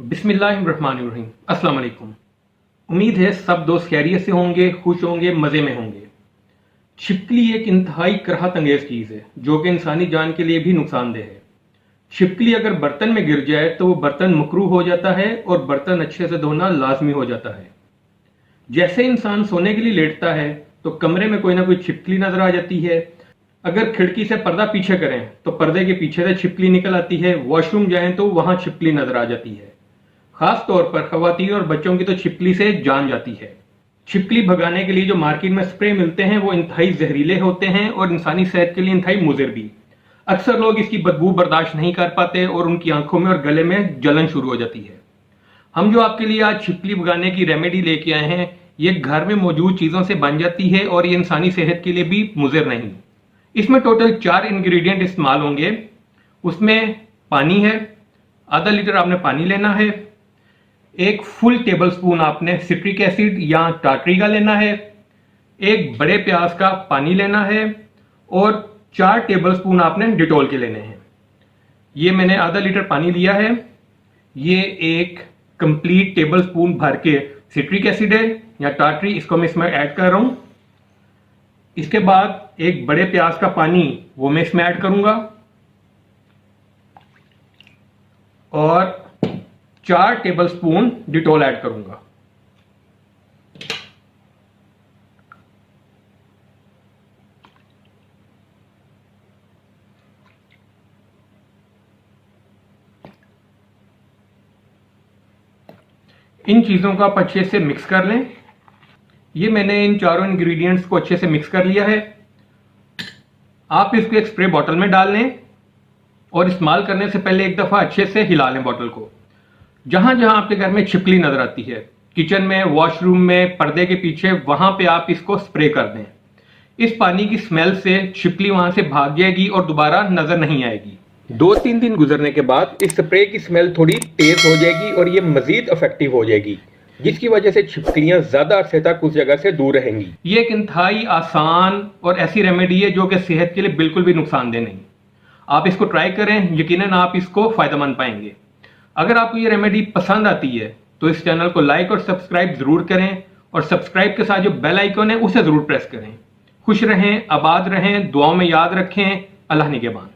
बिस्मिल्लाहिर्रहमानिर्रहीम। अस्सलाम वालेकुम। उम्मीद है सब दोस्त खैरियत से होंगे, खुश होंगे, मज़े में होंगे। छिपकली एक इंतहाई कराहत अंगेज़ चीज़ है जो कि इंसानी जान के लिए भी नुकसानदेह है। छिपकली अगर बर्तन में गिर जाए तो वो बर्तन मकरूह हो जाता है और बर्तन अच्छे से धोना लाजमी हो जाता है। जैसे इंसान सोने के लिए लेटता है तो कमरे में कोई ना कोई छिपकली नजर आ जाती है। अगर खिड़की से पर्दा पीछे करें तो पर्दे के पीछे से छिपकली निकल आती है। वॉशरूम जाएं तो वहां छिपकली नजर आ जाती है। खास तौर पर खवातीन और बच्चों की तो छिपकली से जान जाती है। छिपकली भगाने के लिए जो मार्केट में स्प्रे मिलते हैं वो इंतहाई जहरीले होते हैं और इंसानी सेहत के लिए इंतहाई मुज़िर भी। अक्सर लोग इसकी बदबू बर्दाश्त नहीं कर पाते और उनकी आंखों में और गले में जलन शुरू हो जाती है। हम जो आपके लिए आज छिपकली भगाने की रेमेडी लेके आए हैं ये घर में मौजूद चीज़ों से बन जाती है और ये इंसानी सेहत के लिए भी मुज़िर नहीं। इसमें टोटल 4 इंग्रेडिएंट इस्तेमाल होंगे। उसमें पानी है, आधा लीटर आपने पानी लेना है, एक फुल टेबल स्पून आपने सिट्रिक एसिड या टाटरी का लेना है, एक बड़े प्याज का पानी लेना है और 4 टेबल स्पून आपने डिटॉल के लेने हैं। ये मैंने आधा लीटर पानी लिया है। ये एक कंप्लीट टेबल स्पून भर के सिट्रिक एसिड है या टाटरी, इसको मैं इसमें ऐड कर रहा हूं। इसके बाद एक बड़े प्याज का पानी वो मैं इसमें ऐड करूंगा और 4 टेबल स्पून डिटॉल ऐड करूंगा। इन चीजों को आप अच्छे से मिक्स कर लें। ये मैंने इन चारों इंग्रेडिएंट्स को अच्छे से मिक्स कर लिया है। आप इसको एक स्प्रे बॉटल में डाल लें और इस्तेमाल करने से पहले एक दफा अच्छे से हिला लें बॉटल को। जहां जहां आपके घर में छिपकली नजर आती है, किचन में, वॉशरूम में, पर्दे के पीछे, वहां पे आप इसको स्प्रे कर दें। इस पानी की स्मेल से छिपकली वहां से भाग जाएगी और दोबारा नजर नहीं आएगी। 2-3 दिन गुजरने के बाद इस स्प्रे की स्मेल थोड़ी तेज हो जाएगी और ये मजीद इफेक्टिव हो जाएगी, जिसकी वजह से छिपकलियां ज्यादा अरसे तक उस जगह से दूर रहेंगी। ये एक इंतहाई आसान और ऐसी रेमेडी है जो कि सेहत के लिए बिल्कुल भी नुकसानदेह नहीं। आप इसको ट्राई करें, यकीनन आप इसको फायदेमंद पाएंगे। अगर आपको ये रेमेडी पसंद आती है तो इस चैनल को लाइक और सब्सक्राइब जरूर करें और सब्सक्राइब के साथ जो बेल आइकन है उसे जरूर प्रेस करें। खुश रहें, आबाद रहें, दुआओं में याद रखें। अल्लाह निगहबान।